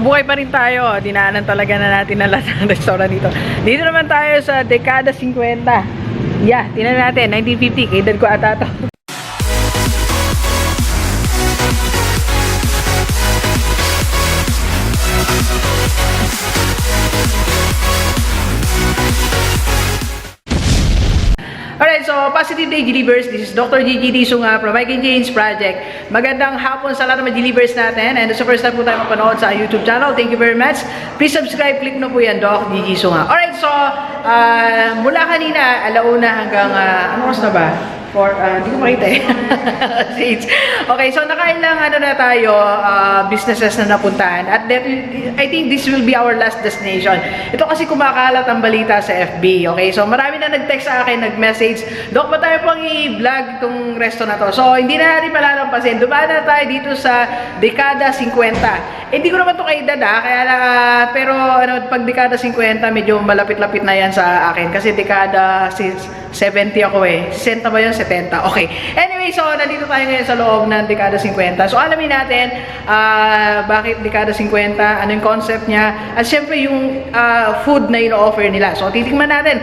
buhay pa rin tayo. Dinaanan talaga na natin ang lahat ng restaurant dito. Dito naman tayo sa Dekada Singkwenta. Yeah, tingnan natin. 1950. Kaedad ko ata to. Alright, so Positive Day Delivers. This is Dr. Gigi Sunga from Mike and Jane's Project. Magandang hapon sa lahat ng mga delivers natin. And sa first time po tayo mapanood sa YouTube channel, thank you very much. Please subscribe, click na po yan, Doc Gigi Sunga. Alright, so mula kanina, alauna hanggang, ano oras na ba? Hindi ko makita eh. Okay, so nakailang na tayo, businesses na napuntahan. At I think this will be our last destination. Ito kasi kumakalat ang balita sa FB. Okay, so marami na nag-text sa akin, nag-message, Dok, ba tayo pang i-vlog itong resto na to? So, hindi na natin palalampasin. Dumaan na tayo dito sa Dekada Singkwenta. Hindi ko naman ito kaedad kaya pero pag Dekada 50, medyo malapit-lapit na yan sa akin. Kasi Dekada 70 ako eh. 60 ba yun? 70. Okay. Anyway, so nandito tayo ngayon sa loob ng Dekada 50. So alamin natin bakit Dekada 50, ano yung concept niya, at syempre yung food na ino-offer nila. So titingnan natin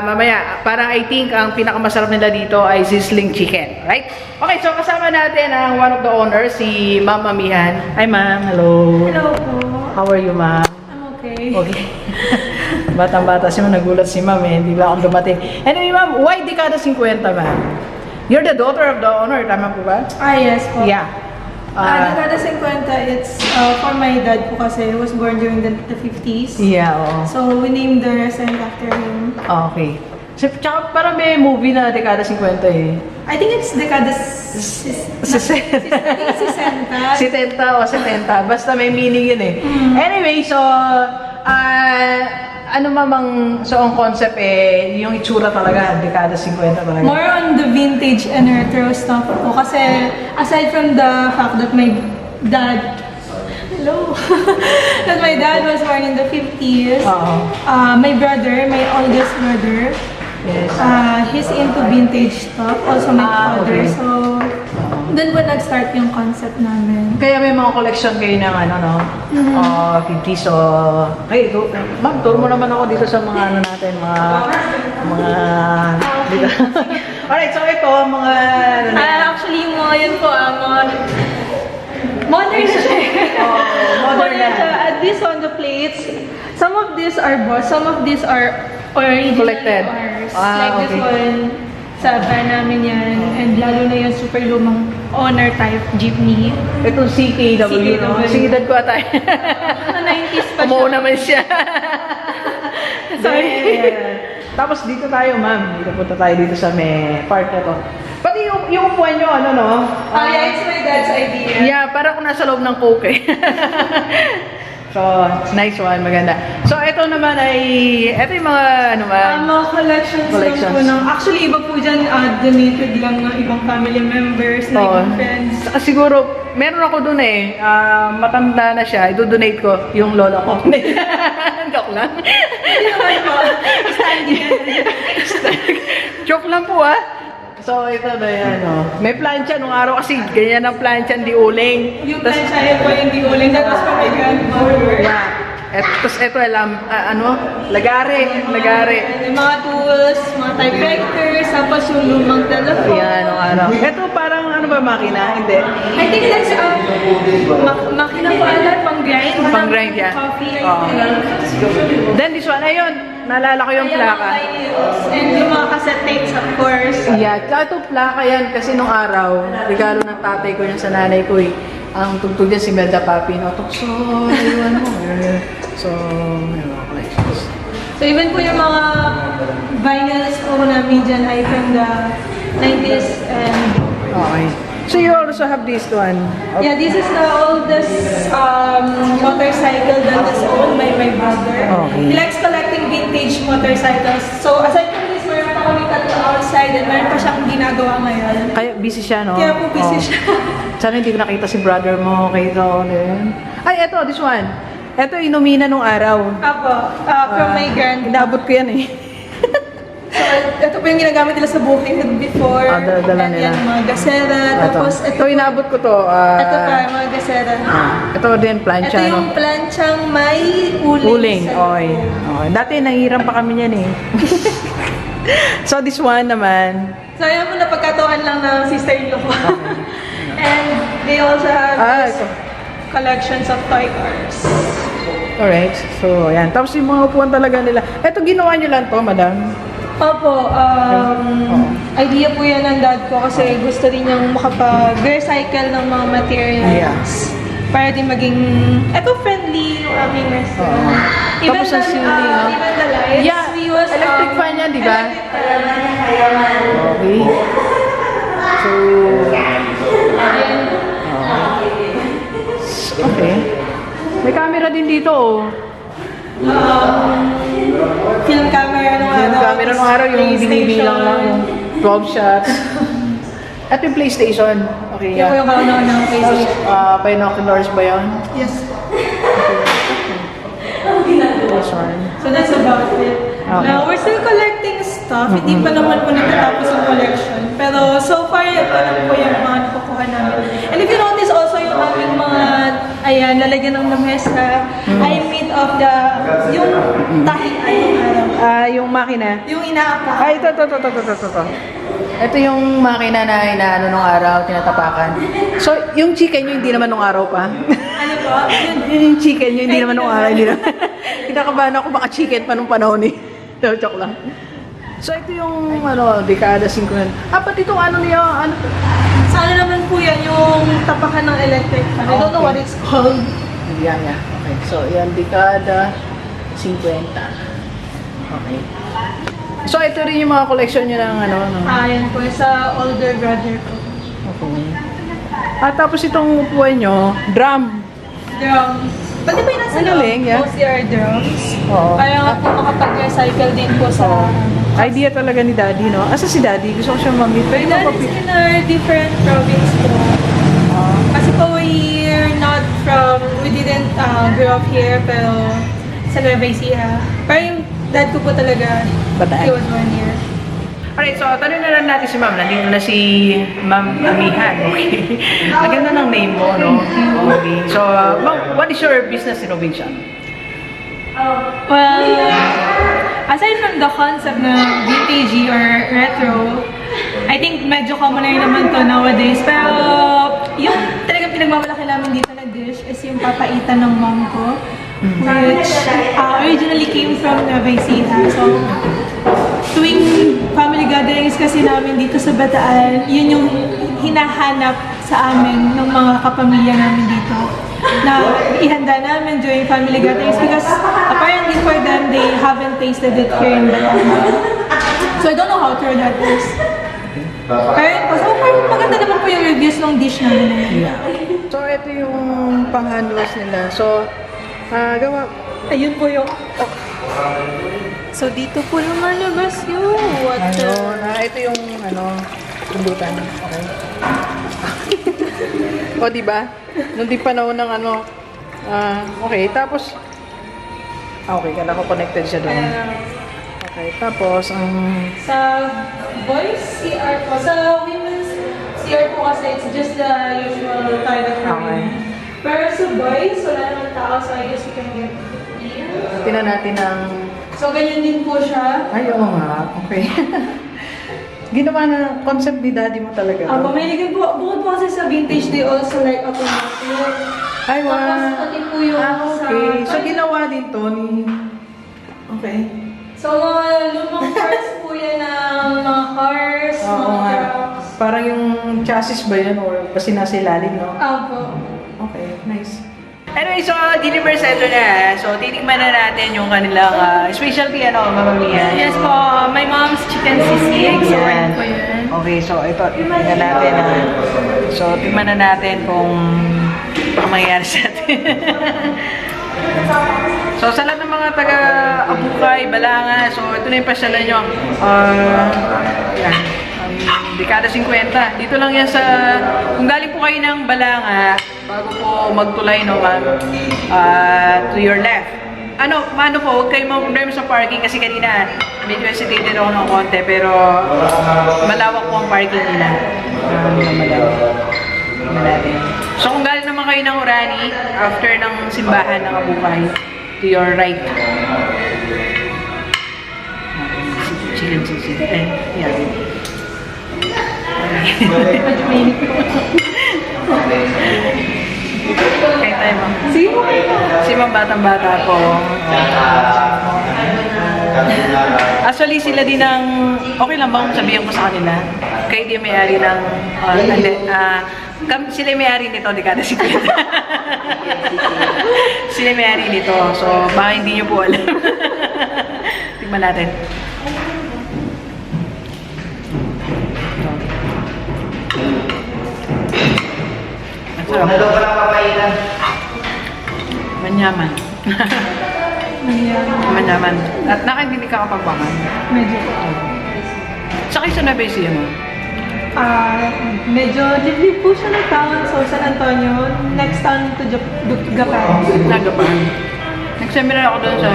mamaya. Parang I think ang pinakamasarap nila dito ay sizzling chicken. Right? Okay, so kasama natin ang one of the owners, si Ma'am Amihan. Hi Ma'am, hello. Hello po. How are you Ma'am? I'm okay. Okay. Batang-bata si Ma'am, nagulat si Ma'am eh, hindi ba akong dumating. Anyway Ma'am, why Dekada 50 Ma'am? You're the daughter of the owner, tama po ba? Yes po. Yeah. Dekada 50, it's for my dad po kasi he was born during the 50s. Yeah, oo. So we named the restaurant after him. Okay. So, tsaka parang may movie na Dekada 50 eh. I think it's Dekada 60 o 70. Basta may meaning yun eh. Anyway, so, ano mamang, so ang concept eh, yung itsura talaga, Dekada 50 talaga. More on the vintage and retro stuff po. Kasi aside from the fact that my dad, that my dad was born in the 50s, my brother, my oldest brother, yes. He's into vintage stuff, also my father. Okay. So, doon po nag-start yung concept namin. Kaya may mga collection kayo ng 50. So, hey, ma'am, tour mo naman ako dito sa mga natin, mga dito. Alright, so ito, mga Actually, yung mga yun po, mga modern siya. Modern na. At least on the plates, some of these are boss, some of these are originally Collected. ours. Like this one, sa bar namin yan. And lalo na yung super lumang owner type jeepney. Itong CKW, no? Singidad ko ata. Sa 90s pa siya. Umuo naman siya. Sorry. Tapos dito tayo, ma'am. Dito punta tayo dito sa may part na to. Pati yung upuan nyo, Yeah, it's my dad's idea. Yeah, para kung nasa loob ng Coke eh. So, nice one, maganda. So, ito naman ay, ito yung mga, Mga collections lang po ng, actually, iba po dyan, donated lang ng ibang family members, na ibang friends. Siguro, meron ako dun eh, matanda na siya, i-donate ko yung lola ko. Joke lang. Joke lang po So, ito na yan, May plancha nung araw kasi, ganyan ang plancha, di uling. Yung plancha, yun po yung di uling. That was for my grandmother. Yeah. Tapos ito, lagare. Yung mga tools, mga typewriters, tapos yung lumang telephone. Yan, nung araw. Ito parang, makina? Hindi. I think that's, makina po ata, pang-grind. Pang-grind, yeah. Coffee, Then this one, ayun, naalala ko yung plaka. And yung mga cassette tapes, of course. Yeah, ito plaka yan kasi nung araw, regalo ng tatay ko yan sa nanay ko eh. Ang tugtog niya si Melda Papi, tukso, ayun mo. So, may mga collections. So even po yung mga vinyls po namin dyan ay from the 90s and... Okay. So you also have this one? Okay. Yeah, this is the oldest motorcycle that is owned by my brother. Okay. He likes collecting vintage motorcycles. So aside from this, meron pa kami tatlo outside and meron pa siyang ginagawa ngayon. Kaya busy siya, no? Kaya po busy siya. Sana hindi ko nakita si brother mo, kayo din. Ay, eto, this one. Eto, inumina nung araw. Apo, from my grand. Inaabot ko yan eh. So ito po yung ginagamit nila sa bukid before. Dala and nila. yan, mga gasera. Tapos Ito, inabot ko to. ito pa, mga gasera. Ito din, plancha, Ito yung planchang may uling. Uling, sa okay. loob. Okay. Dati, nangihiram pa kami niyan eh. So, this one naman. So, yan po napagkatuan lang ng sister-in-law ko. And they also have Ito. collections of toy cars. Alright. So, ayan. Tapos yung mga upuan talaga nila. Ito, ginawa nyo lang to, madam? Opo, idea po yan ng dad ko kasi gusto rin niyang makapag-recycle ng mga materials. Para din maging eco-friendly yung aming restaurant. Tapos ang ceiling, no? Even the lights, Yeah, we use electric fan yan, di ba? Okay. So, okay. May camera din dito, oh. Film camera nung Yung camera nung araw, yung binibilang lang, yung 12 shots. At yung PlayStation. Okay, Yung yeah. yung ng PlayStation. Tapos, binoculars ba yun? Yes. This one. So that's about it. Okay. Now, we're still collecting stuff. Hindi pa naman po natatapos yung collection. Pero so far, ito na po yung mga nakukuha namin. And if you notice also yung aming mga, ayan, lalagyan ng lamesa, I made of the, yung tahi, Yung makina. yung inaapa. Ito. Ito yung makina na inaano nung araw, tinatapakan. So, yung chicken nyo hindi naman nung araw pa. Ano po? Yung chicken nyo hindi naman nung araw. Hindi naman. Kinakabahan ako baka chicken pa nung panahon eh. No, joke lang. So, ito yung Dekada Singkwenta. Pati itong ano niya, ano to? Sa ano naman po yan, yung tapakan ng electric fan. I don't know what it's called. Yeah. Okay. So, yan, Dekada 50. Okay. So, ito rin yung mga collection nyo ng ano. Yan po, sa older brother ko. Okay. Tapos itong upuan nyo, drum. Drums. Pati ba yung nasa loob? Galing, yeah. Mostly are drums. Oo. Kaya nga po makapag-recycle din po sa... Idea talaga ni Daddy, no? Asa si Daddy? Gusto ko siya mamit. Pwede That mo is in our different province po. Kasi po we're not from... We didn't grow up here, pero sa Nueva Ecija. Pero yung dad ko po talaga, Bataan. he was born here. Alright, so tanong na lang natin si Ma'am. Nandito na si Ma'am Amihan, okay? Ang ganda ng name mo, no? Okay. So, Ma'am, what is your business innovation? Well, aside from the concept ng vintage or retro, I think medyo common na rin naman to nowadays. Pero yung talagang pinagmamalaki namin dito na dish is yung papaitan ng mom ko, which originally came from Nueva Ecija. So, tuwing family gatherings kasi namin dito sa Bataan, yun yung hinahanap sa amin ng mga kapamilya namin dito na ihanda namin during family gatherings because apparently for them, they haven't tasted it here in Bataan. So I don't know how true that is. Pero so far, maganda naman po yung reviews ng dish namin na yun. So, ito yung pang-hand wash nila. So, gawa. Ayun po yung... So dito po lumalabas yung water. Ito yung, sundutan. Okay. O, diba? Nung di panahon ng okay. Tapos, okay, kala ko connected siya doon. Okay, tapos, Sa boys CR po. Sa women's CR po kasi it's just the usual toilet for Okay. women. Pero sa boys, wala naman tao, so I guess you can get here. tinan natin ng... So ganyan din po siya. Ay, oo nga. Okay. Ginawa na concept ni Daddy mo talaga. Pamahilig din po. Bukod po kasi sa vintage, they also like automotive. Ay, wow. Tapos pati po yung Okay. So, sa... ginawa din to ni... Okay. So mga lumang parts po yan ng mga cars, Oo mga nga. trucks. Parang yung chassis ba yan or kasi nasa ilalim, no? Opo. Okay, nice. Anyway, so Delivers ito na. So titikman na natin yung kanilang specialty, Mamma Mia. Yes po, my mom's chicken sisig. So, Yan. po yan. Okay, so ito, tingnan natin. So, tingnan na natin kung ano mangyayari sa atin. So, sa lahat ng mga taga-Abukay, Balanga, so ito na yung pasyalan nyo. Yan. Dekada 50. Dito lang yan sa... Kung galing po kayo ng Balanga, bago po magtulay, no, ma'am, to your left. Mano po, huwag kayong problema sa parking kasi kanina medyo hesitated ako ng konti pero malawak po ang parking nila. Malawak. So kung galing naman kayo ng Orani, after ng simbahan ng Abukay, to your right. Chicken. Yeah. Kain tayo, ma'am. Sige mo kayo. Si ma'am batang-bata po. Actually, sila din ang... Okay lang bang sabihin ko sa kanila? Kayo din may-ari ng... sila may-ari nito, Dekada Singkwenta. Sila may-ari nito. So, baka hindi nyo po alam. Tingnan natin. Manyaman. Manyaman. At nakaintindi ka kapag bangan. Medyo. Sa kayo sa Nabesiya mo? Medyo live po siya ng town. So, San Antonio. Next town to Japan. Nagapan. Nag-seminar ako doon sa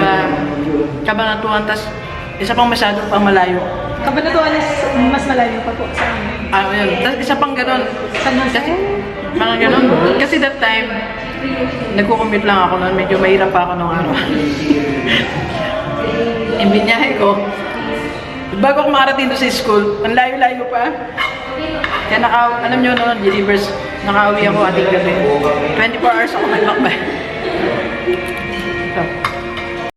Kabanatuan, tas isa pang masyadong pang malayo. Kabanatuan is mas malayo pa po sa amin. Yun. Tas isa pang ganon. San Jose? Mga ganon. Kasi that time, nagko-commute lang ako noon. Medyo mahirap pa ako nung araw. Yung binyahe ko, bago ako makarating doon sa school, ang layo-layo pa. Kaya alam nyo noon, delivers, nakauwi ako ating gabi. 24 hours ako maglakbay.